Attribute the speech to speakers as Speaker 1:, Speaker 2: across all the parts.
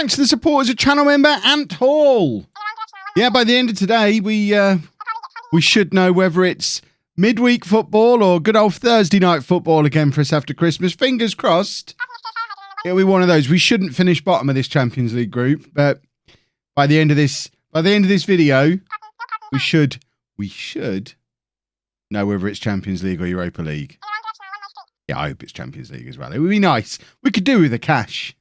Speaker 1: thanks to the support as a channel member, Ant Hall. Yeah, by the end of today, we should know whether it's midweek football or good old Thursday night football again for us after Christmas. Fingers crossed. It'll be one of those. We shouldn't finish bottom of this Champions League group, but by the end of this video, we should know whether it's Champions League or Europa League. Yeah, I hope it's Champions League as well. It would be nice. We could do with the cash.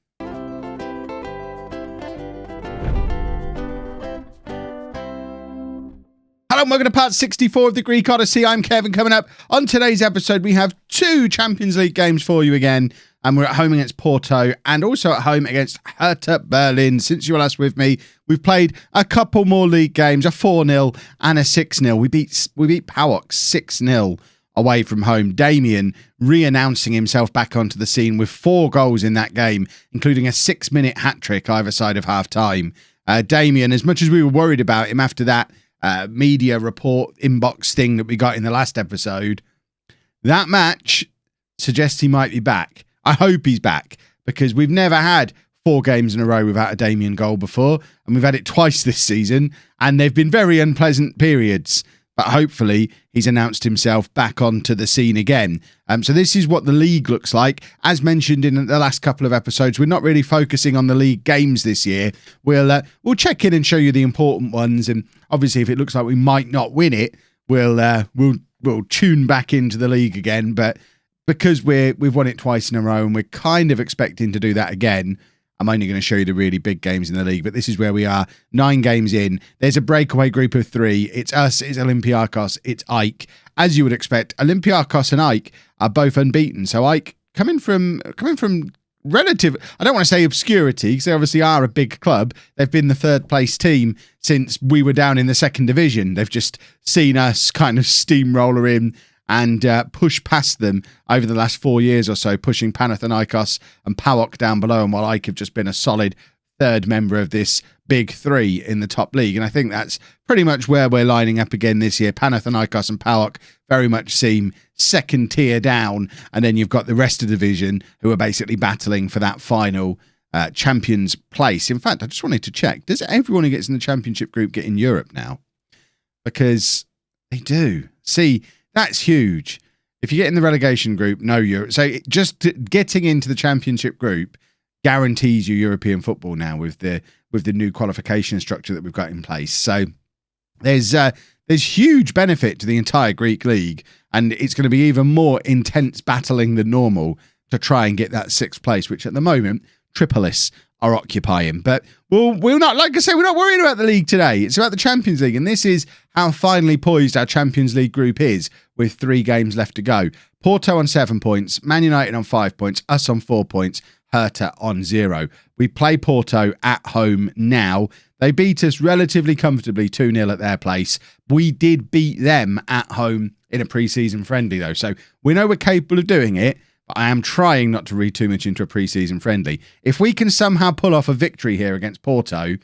Speaker 1: Hello and welcome to part 64 of the Greek Odyssey. I'm Kevin. Coming up on today's episode, we have 2 Champions League games for you again. And we're at home against Porto and also at home against Hertha Berlin. Since you were last with me, we've played a couple more league games, a 4-0 and a 6-0. We beat PAOK 6-0 away from home. Damien re-announcing himself back onto the scene with 4 goals in that game, including a 6-minute hat-trick either side of half-time. Damien, as much as we were worried about him after that media report inbox thing that we got in the last episode, that match suggests he might be back. I hope he's back, because we've never had 4 games in a row without a Damien goal before, and we've had it twice this season, and they've been very unpleasant periods. But hopefully he's announced himself back onto the scene again. So this is what the league looks like. As mentioned in the last couple of episodes, we're not really focusing on the league games this year. We'll check in and show you the important ones, and obviously if it looks like we might not win it, we'll tune back into the league again. But because we've won it twice in a row and we're kind of expecting to do that again, I'm only going to show you the really big games in the league. But this is where we are, 9 games in. There's a breakaway group of 3. It's us, it's Olympiacos, it's AEK. As you would expect, Olympiacos and AEK are both unbeaten. So AEK coming from relative, I don't want to say obscurity, because they obviously are a big club. They've been the 3rd place team since we were down in the 2nd division. They've just seen us kind of steamroller in and push past them over the last 4 years or so, pushing Panathinaikos and PAOK down below, and while AEK have just been a solid 3rd member of this big 3 in the top league. And I think that's pretty much where we're lining up again this year. Panathinaikos and PAOK very much seem 2nd tier down, and then you've got the rest of the division who are basically battling for that final champions place. In fact, I just wanted to check, does everyone who gets in the championship group get in Europe now? Because they do. See, that's huge. If you get in the relegation group, no Europe. So just getting into the championship group guarantees you European football now with the new qualification structure that we've got in place. So there's huge benefit to the entire Greek league, and it's going to be even more intense battling than normal to try and get that 6th place, which at the moment Tripolis are occupying. But we're not, like I say, we're not worried about the league today. It's about the Champions League, and this is how finely poised our Champions League group is with 3 games left to go. Porto on 7 points, Man United on 5 points, us on 4 points, Hertha on 0. We play Porto at home now. They beat us relatively comfortably 2-0 at their place. We did beat them at home in a pre-season friendly though, so we know we're capable of doing it. I am trying not to read too much into a pre-season friendly. If we can somehow pull off a victory here against Porto,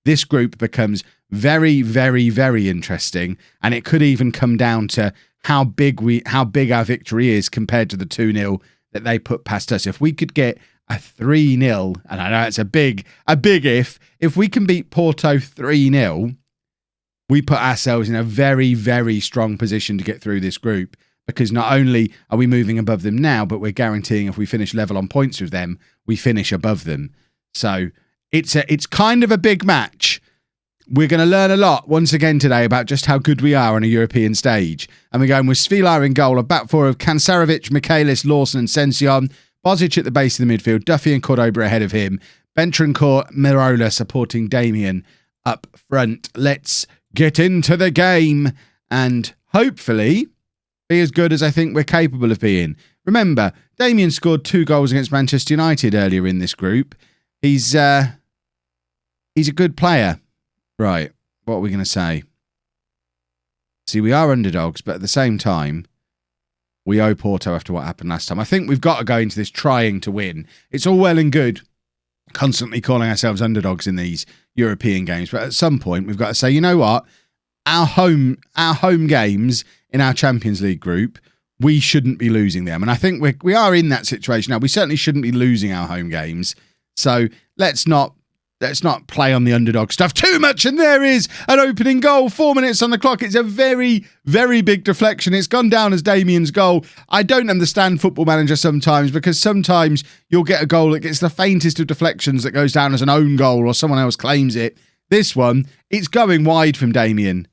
Speaker 1: this group becomes very, very, very interesting, and it could even come down to how big our victory is compared to the 2-0 that they put past us. If we could get a 3-0, and I know it's a big if we can beat Porto 3-0, we put ourselves in a very, very strong position to get through this group. Because not only are we moving above them now, but we're guaranteeing if we finish level on points with them, we finish above them. So it's kind of a big match. We're going to learn a lot once again today about just how good we are on a European stage. And we're going with Svilar in goal, a back 4 of Kansarevic, Michaelis, Lawson and Sension. Bozic at the base of the midfield, Duffy and Cordoba ahead of him. Bentrancourt, Mirola supporting Damien up front. Let's get into the game and hopefully be as good as I think we're capable of being. Remember, Damien scored 2 goals against Manchester United earlier in this group. He's a good player. Right, what are we going to say? See, we are underdogs, but at the same time, we owe Porto after what happened last time. I think we've got to go into this trying to win. It's all well and good constantly calling ourselves underdogs in these European games, but at some point we've got to say, you know what? Our home games in our Champions League group, we shouldn't be losing them. And I think we are in that situation now. We certainly shouldn't be losing our home games. So let's not let's not play on the underdog stuff too much. And there is an opening goal, 4 minutes on the clock. It's a very, very big deflection. It's gone down as Damien's goal. I don't understand Football Manager sometimes, because sometimes you'll get a goal that gets the faintest of deflections that goes down as an own goal or someone else claims it. This one, it's going wide from Damien.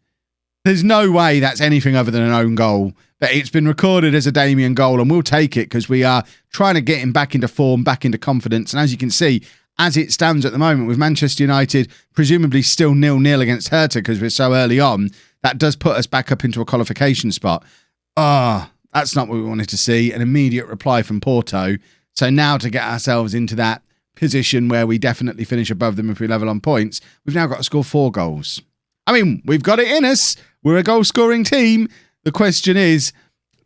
Speaker 1: There's no way that's anything other than an own goal. But it's been recorded as a Damien goal, and we'll take it because we are trying to get him back into form, back into confidence. And as you can see, as it stands at the moment, with Manchester United presumably still 0-0 against Hertha because we're so early on, that does put us back up into a qualification spot. That's not what we wanted to see. An immediate reply from Porto. So now to get ourselves into that position where we definitely finish above them if we level on points, we've now got to score 4 goals. I mean, we've got it in us. We're a goal-scoring team. The question is,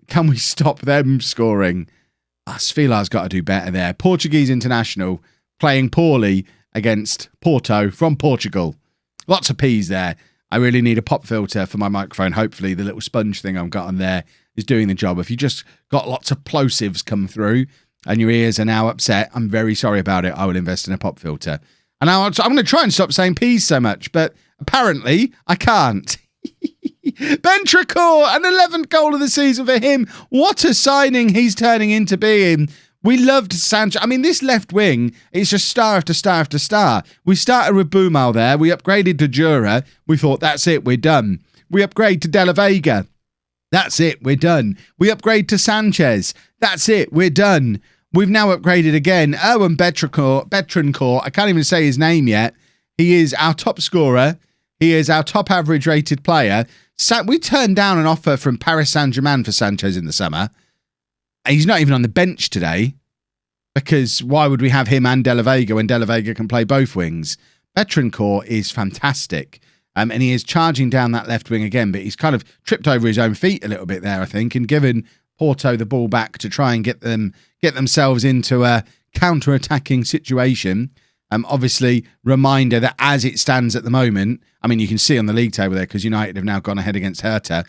Speaker 1: can we stop them scoring? Svilar's got to do better there. Portuguese international playing poorly against Porto from Portugal. Lots of P's there. I really need a pop filter for my microphone. Hopefully the little sponge thing I've got on there is doing the job. If you just got lots of plosives come through and your ears are now upset, I'm very sorry about it. I will invest in a pop filter. And I'm going to try and stop saying P's so much, but apparently I can't. Bentancur, an 11th goal of the season for him. What a signing he's turning into being. We loved Sanchez. I mean, this left wing, it's just star after star after star. We started with Bumal there. We upgraded to Jura. We thought, that's it, we're done. We upgrade to De La Vega. That's it, we're done. We upgrade to Sanchez. That's it, we're done. We've now upgraded again. Erwan Bentancur, I can't even say his name yet. He is our top scorer. He is our top average rated player. We turned down an offer from Paris Saint-Germain for Sanchez in the summer. He's not even on the bench today, because why would we have him and De La Vega when De La Vega can play both wings? Bentancur is fantastic. And he is charging down that left wing again, but he's kind of tripped over his own feet a little bit there, I think, and given Porto the ball back to try and get themselves into a counter-attacking situation. Obviously, reminder that as it stands at the moment, I mean, you can see on the league table there, because United have now gone ahead against Hertha.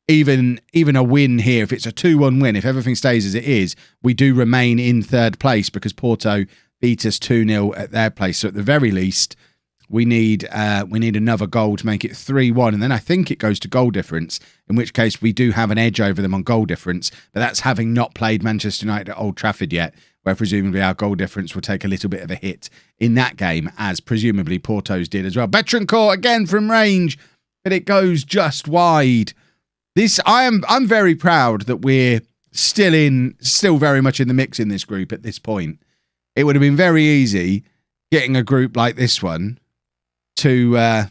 Speaker 1: Even a win here, if it's a 2-1 win, if everything stays as it is, we do remain in third place because Porto beat us 2-0 at their place. So at the very least, we need another goal to make it 3-1. And then I think it goes to goal difference, in which case we do have an edge over them on goal difference. But that's having not played Manchester United at Old Trafford yet, where presumably our goal difference will take a little bit of a hit in that game, as presumably Porto's did as well. Bentancur again from range, but it goes just wide. I'm very proud that we're still very much in the mix in this group at this point. It would have been very easy getting a group like this one to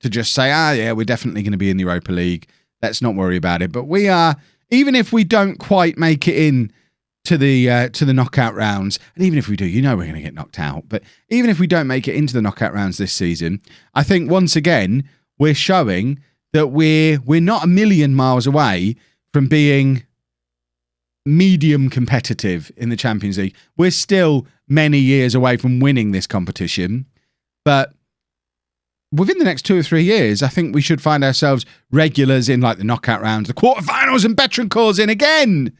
Speaker 1: just say, yeah, we're definitely going to be in the Europa League. Let's not worry about it. But we are, even if we don't quite make it in to the knockout rounds, and even if we do, we're going to get knocked out. But even if we don't make it into the knockout rounds this season, I think once again we're showing that we're not a million miles away from being medium competitive in the Champions League. We're still many years away from winning this competition, but within the next 2 or 3 years, I think we should find ourselves regulars in like the knockout rounds, the quarterfinals, and Bentancur's in again.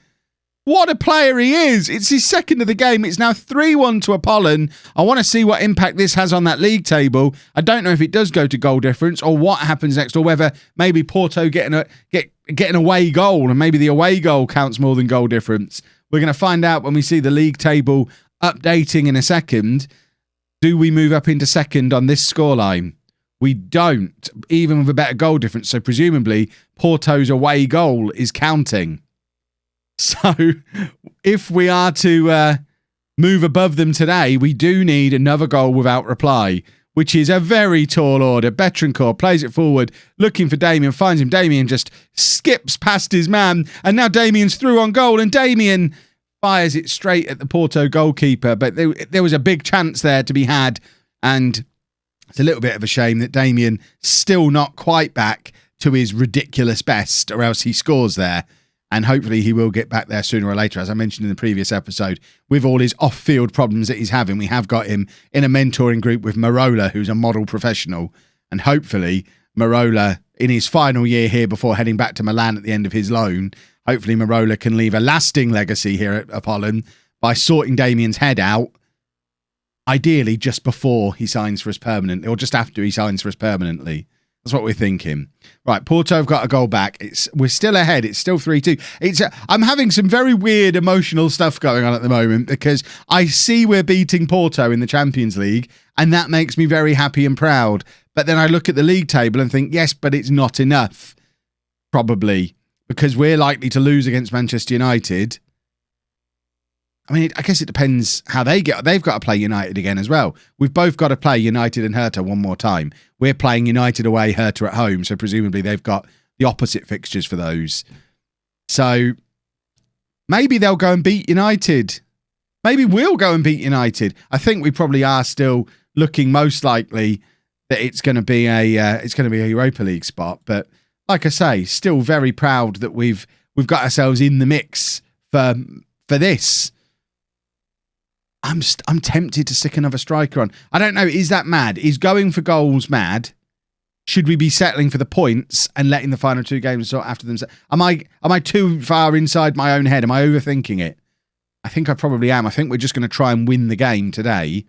Speaker 1: What a player he is. It's his second of the game. It's now 3-1 to Apollon. I want to see what impact this has on that league table. I don't know if it does go to goal difference or what happens next, or whether maybe Porto get an away goal and maybe the away goal counts more than goal difference. We're going to find out when we see the league table updating in a second. Do we move up into second on this scoreline? We don't, even with a better goal difference. So presumably Porto's away goal is counting. So if we are to move above them today, we do need another goal without reply, which is a very tall order. Bentancur plays it forward, looking for Damien, finds him. Damien just skips past his man, and now Damien's through on goal, and Damien fires it straight at the Porto goalkeeper. But there was a big chance there to be had, and it's a little bit of a shame that Damien still not quite back to his ridiculous best, or else he scores there. And hopefully he will get back there sooner or later. As I mentioned in the previous episode, with all his off-field problems that he's having, we have got him in a mentoring group with Marola, who's a model professional. And hopefully Marola, in his final year here before heading back to Milan at the end of his loan, hopefully Marola can leave a lasting legacy here at Apollon by sorting Damien's head out. ideally just before he signs for us permanently, or just after he signs for us permanently. That's what we're thinking. Right, Porto have got a goal back. We're still ahead. It's still 3-2. I'm having some very weird emotional stuff going on at the moment because I see we're beating Porto in the Champions League, and that makes me very happy and proud. But then I look at the league table and think, yes, but it's not enough, probably, because we're likely to lose against Manchester United. I mean, I guess it depends how they get. They've got to play United again as well. We've both got to play United and Hertha one more time. We're playing United away, Hertha at home, so presumably they've got the opposite fixtures for those. So maybe they'll go and beat United. Maybe we'll go and beat United. I think we probably are still looking most likely that it's going to be a Europa League spot. But like I say, still very proud that we've got ourselves in the mix for this. I'm tempted to stick another striker on. I don't know. Is that mad? Is going for goals mad? Should we be settling for the points and letting the final two games sort after them? Am I too far inside my own head? Am I overthinking it? I think I probably am. I think we're just going to try and win the game today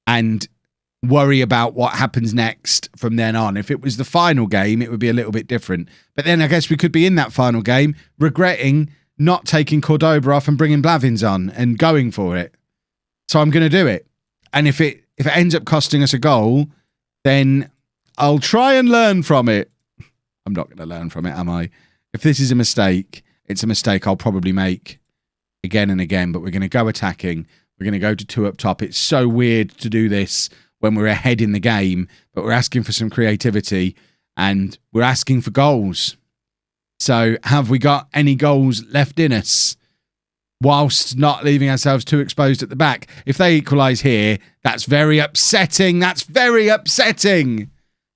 Speaker 1: and worry about what happens next from then on. If it was the final game, it would be a little bit different. But then I guess we could be in that final game regretting not taking Cordoba off and bringing Blavins on and going for it. So I'm going to do it. And if it ends up costing us a goal, then I'll try and learn from it. I'm not going to learn from it, am I? If this is a mistake, it's a mistake I'll probably make again and again, but we're going to go attacking. We're going to go to 2 up top. It's so weird to do this when we're ahead in the game, but we're asking for some creativity and we're asking for goals. So have we got any goals left in us whilst not leaving ourselves too exposed at the back? If they equalise here, that's very upsetting. That's very upsetting.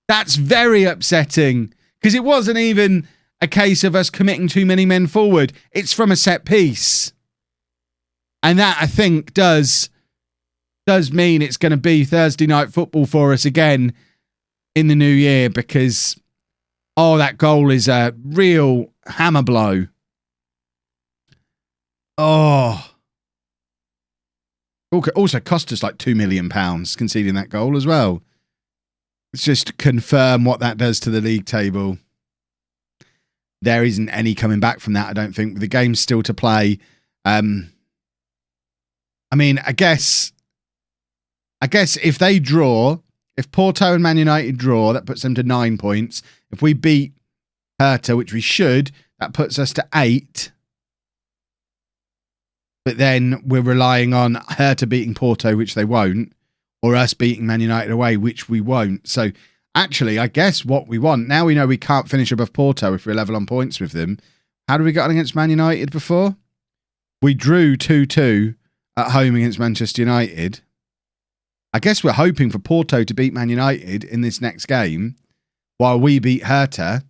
Speaker 1: That's very upsetting because it wasn't even a case of us committing too many men forward. It's from a set piece. And that, I think, does mean it's going to be Thursday night football for us again in the new year because... oh, that goal is a real hammer blow. Oh. Also cost us like £2 million conceding that goal as well. Let's just confirm what that does to the league table. There isn't any coming back from that, I don't think. The game's still to play. I mean, I guess if they draw... if Porto and Man United draw, that puts them to 9 points. If we beat Hertha, which we should, that puts us to 8. But then we're relying on Hertha beating Porto, which they won't, or us beating Man United away, which we won't. So actually, I guess what we want, now we know we can't finish above Porto if we're level on points with them. How did we get on against Man United before? We drew 2-2 at home against Manchester United. I guess we're hoping for Porto to beat Man United in this next game while we beat Hertha.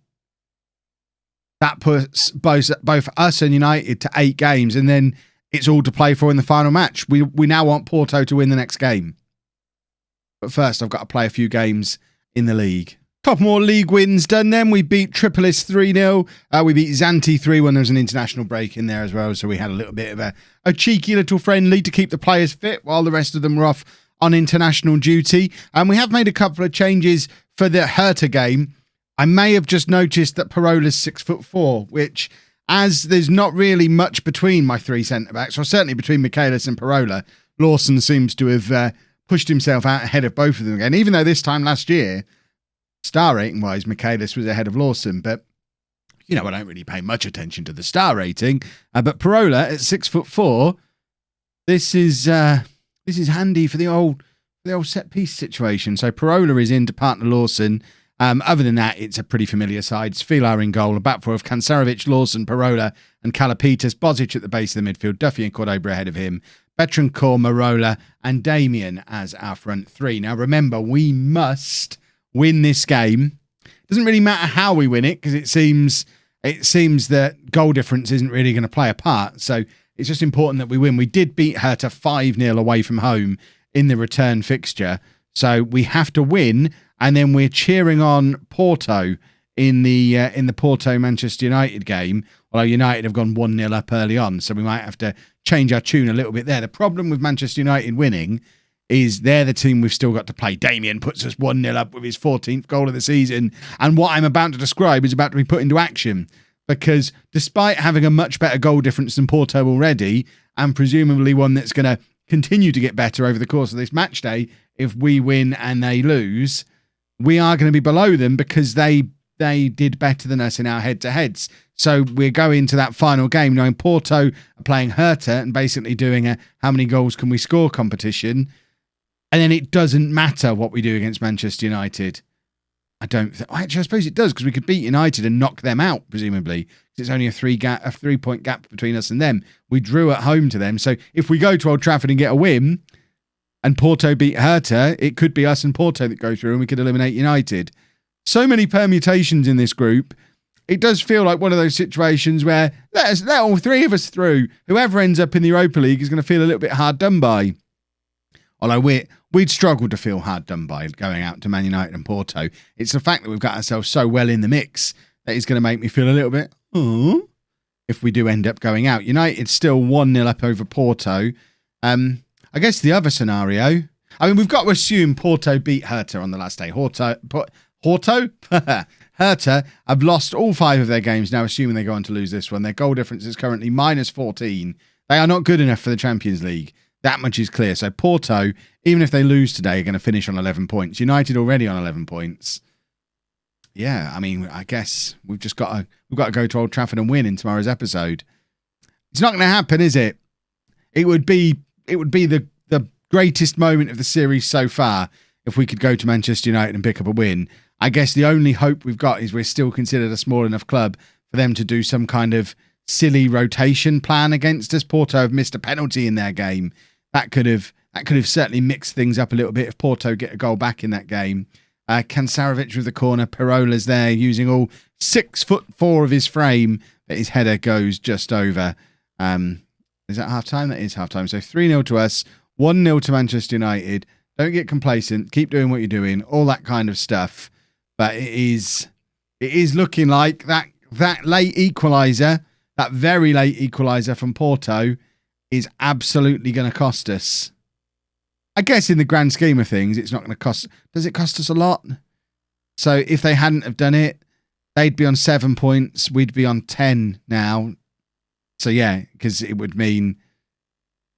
Speaker 1: That puts both us and United to 8 games, and then it's all to play for in the final match. We now want Porto to win the next game. But first, I've got to play a few games in the league. Couple more league wins done then. We beat Tripolis 3-0. We beat Xanthi 3-1. There was an international break in there as well, so we had a little bit of a cheeky little friendly to keep the players fit while the rest of them were off on international duty. And we have made a couple of changes for the Hertha game. I may have just noticed that Parola's 6'4", which, as there's not really much between my 3 centre-backs, or certainly between Michaelis and Parola, Lawson seems to have pushed himself out ahead of both of them again, even though this time last year, star rating-wise, Michaelis was ahead of Lawson. But, you know, I don't really pay much attention to the star rating. But Parola at 6'4", this is handy for the old set-piece situation. So Parola is in to partner Lawson. Other than that, it's a pretty familiar side. It's Filar in goal, a back four of Kansarevic, Lawson, Parola and Kalapitas. Bozic at the base of the midfield. Duffy and Cordoba ahead of him. Betancourt, Marola and Damien as our front three. Now remember, we must win this game. It doesn't really matter how we win it, because it seems that goal difference isn't really going to play a part. So it's just important that we win. We did beat Hertha 5-0 away from home in the return fixture. So we have to win, and then we're cheering on Porto in the Porto-Manchester United game, although United have gone 1-0 up early on, so we might have to change our tune a little bit there. The problem with Manchester United winning is they're the team we've still got to play. Damien puts us 1-0 up with his 14th goal of the season. And what I'm about to describe is about to be put into action. Because despite having a much better goal difference than Porto already, and presumably one that's going to continue to get better over the course of this match day, if we win and they lose, we are going to be below them because they did better than us in our head-to-heads. So we're going to that final game knowing Porto are playing Hertha and basically doing a how many goals can we score competition. And then it doesn't matter what we do against Manchester United. Actually, I suppose it does, because we could beat United and knock them out, presumably. It's only a 3-point gap between us and them. We drew at home to them. So if we go to Old Trafford and get a win, and Porto beat Hertha, it could be us and Porto that go through, and we could eliminate United. So many permutations in this group. It does feel like one of those situations where let all three of us through. Whoever ends up in the Europa League is going to feel a little bit hard done by. Although we'd struggle to feel hard done by going out to Man United and Porto. It's the fact that we've got ourselves so well in the mix that is going to make me feel a little bit, if we do end up going out. United's still 1-0 up over Porto. I guess the other scenario, we've got to assume Porto beat Hertha on the last day. Hertha have lost all 5 of their games now, assuming they go on to lose this one. Their goal difference is currently -14. They are not good enough for the Champions League. That much is clear. So Porto, even if they lose today, are going to finish on 11 points. United already on 11 points. Yeah, I guess we've got to go to Old Trafford and win in tomorrow's episode. It's not going to happen, is it? It would be the greatest moment of the series so far if we could go to Manchester United and pick up a win. I guess the only hope we've got is we're still considered a small enough club for them to do some kind of silly rotation plan against us. Porto have missed a penalty in their game. That could have certainly mixed things up a little bit if Porto get a goal back in that game. Kansarovic with the corner. Pirola's there using all 6'4" of his frame, but his header goes just over. Is that half-time? That is half-time. So 3-0 to us, 1-0 to Manchester United. Don't get complacent. Keep doing what you're doing. All that kind of stuff. But it is looking like that late equaliser, that very late equaliser from Porto, is absolutely going to cost us. I guess in the grand scheme of things, it's not going to cost. Does it cost us a lot? So if they hadn't have done it, they'd be on 7 points. We'd be on 10 now. So yeah, because it would mean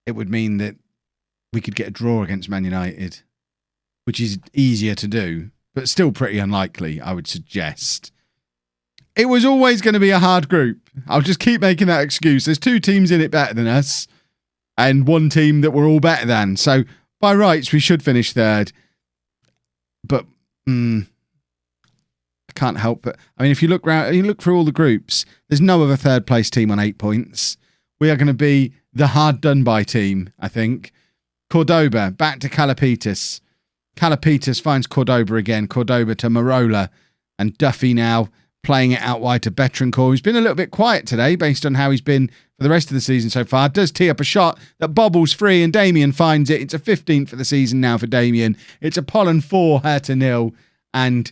Speaker 1: that we could get a draw against Man United, which is easier to do, but still pretty unlikely, I would suggest. It was always going to be a hard group. I'll just keep making that excuse. There's 2 teams in it better than us, and 1 team that we're all better than. So by rights, we should finish 3rd. But I can't help but. If you look around, you look through all the groups, there's no other 3rd place team on 8 points. We are going to be the hard done by team, I think. Cordoba, back to Calapitas. Calapitas finds Cordoba again. Cordoba to Marola. And Duffy now playing it out wide to Betancourt, who's been a little bit quiet today based on how he's been for the rest of the season so far. Does tee up a shot that bobbles free and Damien finds it. It's a 15th for the season now for Damien. It's Apollon 4, Hertha 0. And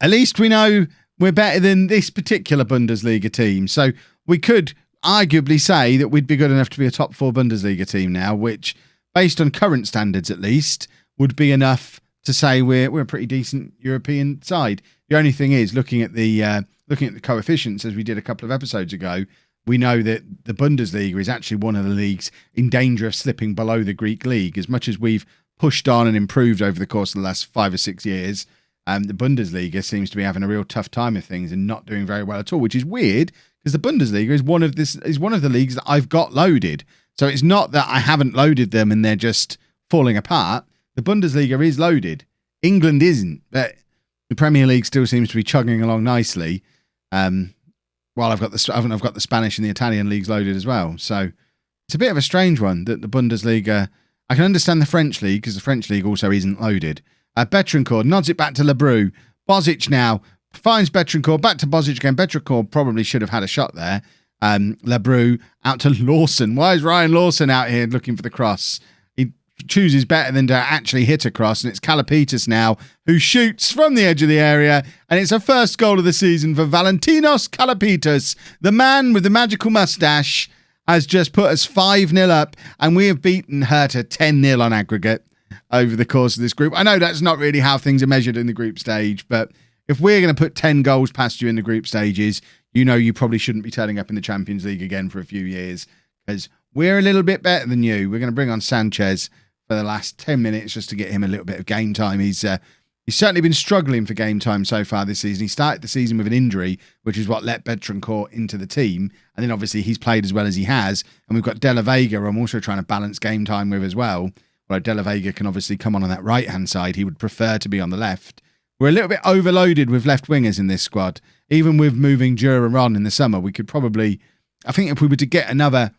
Speaker 1: at least we know we're better than this particular Bundesliga team. So we could arguably say that we'd be good enough to be a top 4 Bundesliga team now, which, based on current standards at least, would be enough to say we're a pretty decent European side. The only thing is, looking at the coefficients, as we did a couple of episodes ago, we know that the Bundesliga is actually one of the leagues in danger of slipping below the Greek league. As much as we've pushed on and improved over the course of the last 5 or 6 years, the Bundesliga seems to be having a real tough time of things and not doing very well at all, which is weird because the Bundesliga is one of the leagues that I've got loaded. So it's not that I haven't loaded them and they're just falling apart. The Bundesliga is loaded. England isn't, but the Premier League still seems to be chugging along nicely. While I've got the Spanish and the Italian leagues loaded as well. So it's a bit of a strange one that the Bundesliga. I can understand the French league because the French league also isn't loaded. Betancourt nods it back to Lebrou. Bozic now finds Betancourt, back to Bozic again. Betancourt probably should have had a shot there. Lebrou out to Lawson. Why is Ryan Lawson out here looking for the cross? He chooses better than to actually hit a cross, and it's Calapitas now who shoots from the edge of the area, and it's a first goal of the season for Valentinos Calapitas, the man with the magical mustache. has just put us 5-0 up, and we have beaten Hertha 10-0 on aggregate over the course of this group. I know that's not really how things are measured in the group stage, but if we're going to put 10 goals past you in the group stages, you know you probably shouldn't be turning up in the Champions League again for a few years, because we're a little bit better than you. We're going to bring on Sanchez for the last 10 minutes just to get him a little bit of game time. He's certainly been struggling for game time so far this season. He started the season with an injury, which is what let Betancourt into the team. And then obviously he's played as well as he has. And we've got De La Vega, who I'm also trying to balance game time with as well. Although De La Vega can obviously come on that right-hand side. He would prefer to be on the left. We're a little bit overloaded with left wingers in this squad. Even with moving Jura on in the summer, we could probably... I think if we were to get another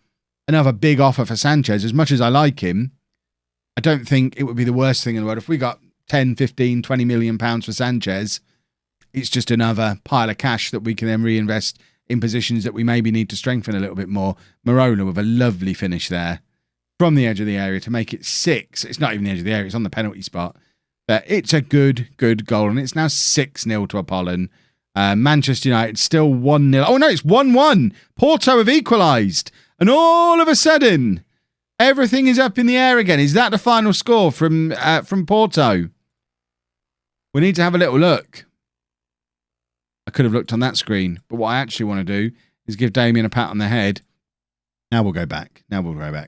Speaker 1: big offer for Sanchez, as much as I like him, I don't think it would be the worst thing in the world. If we got 10, 15, 20 million pounds for Sanchez, it's just another pile of cash that we can then reinvest in positions that we maybe need to strengthen a little bit more. Marola with a lovely finish there from the edge of the area to make it 6. It's not even the edge of the area, it's on the penalty spot. But it's a good goal, and it's now 6-0 to Apollon. Manchester United still 1-0. Oh no, it's 1-1. Porto have equalised. And all of a sudden, everything is up in the air again. Is that the final score from Porto? We need to have a little look. I could have looked on that screen, but what I actually want to do is give Damien a pat on the head. Now we'll go back.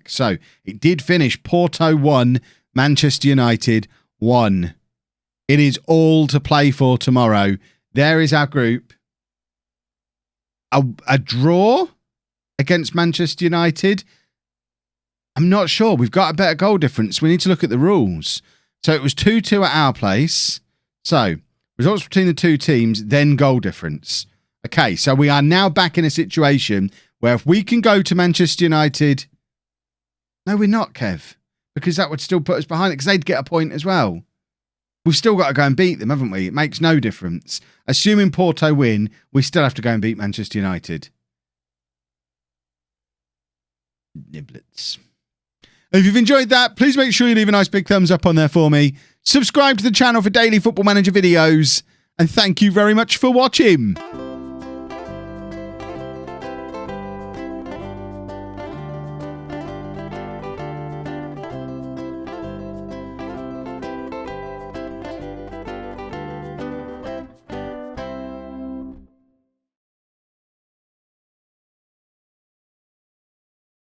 Speaker 1: So, it did finish Porto 1, Manchester United 1. It is all to play for tomorrow. There is our group. A draw against Manchester United. I'm not sure. We've got a better goal difference. We need to look at the rules. So it was 2-2 at our place. So results between the two teams, then goal difference. Okay, so we are now back in a situation where if we can go to Manchester United... No, we're not, Kev. Because that would still put us behind it, because they'd get a point as well. We've still got to go and beat them, haven't we? It makes no difference. Assuming Porto win, we still have to go and beat Manchester United. Niblets. If you've enjoyed that, please make sure you leave a nice big thumbs up on there for me. Subscribe to the channel for daily Football Manager videos. And thank you very much for watching.